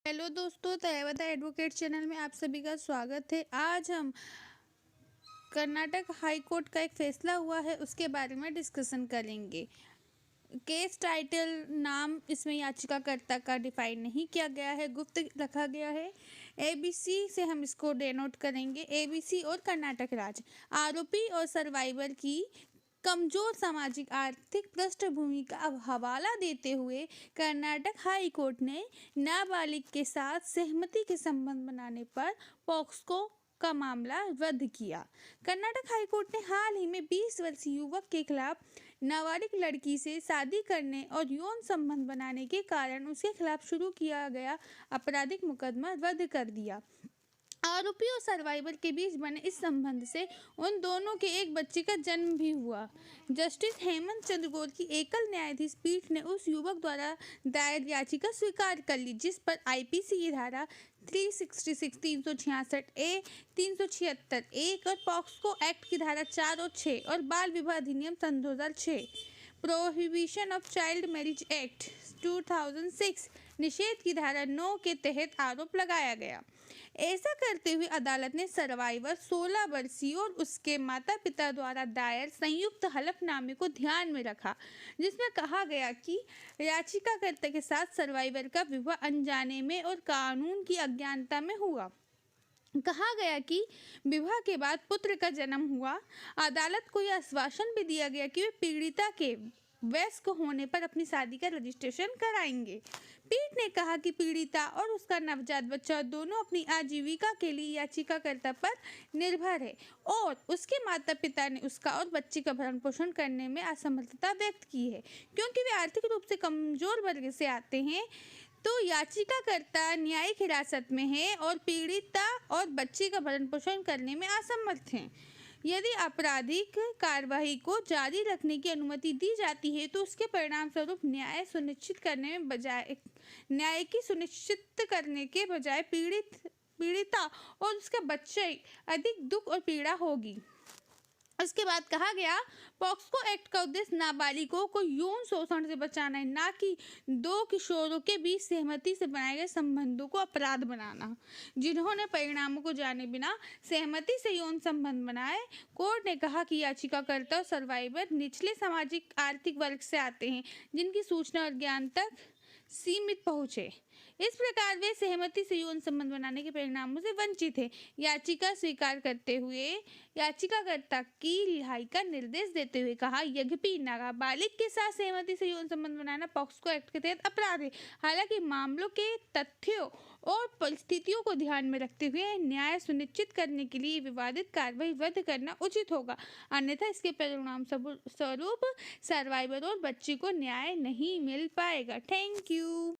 Hello दोस्तों, तयवता advocate channel में आप सभी का स्वागत है। आज हम कर्नाटक हाई कोर्ट का एक फैसला हुआ है उसके बारे में डिस्कशन करेंगे। केस टाइटल, नाम इसमें याचिकाकर्ता का डिफाइन नहीं किया गया है, गुप्त रखा गया है। ABC से हम इसको डेनोट करेंगे। ABC और कर्नाटक राज्य आरोपी और सर्वाइवर की कमजोर सामाजिक आर्थिक पृष्ठभूमि का हवाला देते हुए कर्नाटक हाई कोर्ट ने नाबालिग के साथ सहमति के संबंध बनाने पर पॉक्सो का मामला रद्द किया। कर्नाटक हाई कोर्ट ने हाल ही में 20 वर्षीय युवक के खिलाफ नाबालिग लड़की से शादी करने और यौन संबंध बनाने के कारण उसके खिलाफ शुरू किया गया आपराधिक मुकदमा रद्द कर दिया। आरोपी और सर्वाइवर के बीच बने इस संबंध से उन दोनों के एक बच्चे का जन्म भी हुआ। जस्टिस हेमंत चंद्रचूड़ की एकल न्यायाधीश पीठ ने उस युवक द्वारा दायर याचिका स्वीकार कर ली, जिस पर IPC की धारा 366, 366A, 376(1) और पॉक्सो एक्ट की धारा 4 और 6 और बाल विवाह अधिनियम सन 2006, prohibition of child marriage act 2006, निषेध की धारा 9 के तहत आरोप लगाया गया। ऐसा करते हुए अदालत ने सर्वाइवर 16 वर्षीय और उसके माता पिता द्वारा दायर संयुक्त हलफनामे को ध्यान में रखा, जिसमें कहा गया कि याचिकाकर्ता के साथ सर्वाइवर का विवाह अनजाने में और कानून की अज्ञानता में हुआ। कहा गया कि विवाह के बाद पुत्र का जन्म हुआ। अदालत को यह आश्वासन भी दिया गया कि वे पीड़िता के वयस्क होने पर अपनी शादी का रजिस्ट्रेशन कराएंगे। पीठ ने कहा कि पीड़िता और उसका नवजात बच्चा दोनों अपनी आजीविका के लिए याचिकाकर्ता पर निर्भर है और उसके माता पिता ने उसका और बच्चे का भरण पोषण करने में असमर्थता व्यक्त की है। क्योंकि वे आर्थिक रूप से कमजोर वर्ग से आते हैं, तो याचिकाकर्ता न्यायिक हिरासत में है और पीड़िता और बच्चे का भरण पोषण करने में असमर्थ हैं। यदि आपराधिक कार्रवाई को जारी रखने की अनुमति दी जाती है तो उसके परिणाम स्वरूप न्याय सुनिश्चित करने के बजाय पीड़िता और उसका बच्चे अधिक दुख और पीड़ा होगी। उसके बाद कहा गया, पॉक्सो एक्ट का उद्देश्य नाबालिगों को यौन शोषण से बचाना है, ना कि दो किशोरों के बीच सहमति से बनाए गए संबंधों को अपराध बनाना, जिन्होंने परिणामों को जाने बिना सहमति से यौन संबंध बनाए। कोर्ट ने कहा कि याचिकाकर्ता और सर्वाइवर निचले सामाजिक आर्थिक वर्ग से आते हैं, जिनकी सूचना और ज्ञान तक सीमित पहुँच है। इस प्रकार वे सहमति से यौन संबंध बनाने के परिणामों से वंचित है। याचिका स्वीकार करते हुए याचिकाकर्ता की रिहाई का निर्देश देते हुए कहा, यद्यपि नाबालिग के साथ सहमति से यौन संबंध बनाना पॉक्सो एक्ट के तहत अपराध है। हालांकि मामलों के तथ्यों और परिस्थितियों को ध्यान में रखते हुए न्याय सुनिश्चित करने के लिए विवादित कार्रवाई रद्द करना उचित होगा, अन्यथा इसके परिणाम स्वरूप सर्वाइवर और बच्चे को न्याय नहीं मिल पाएगा। Thank you.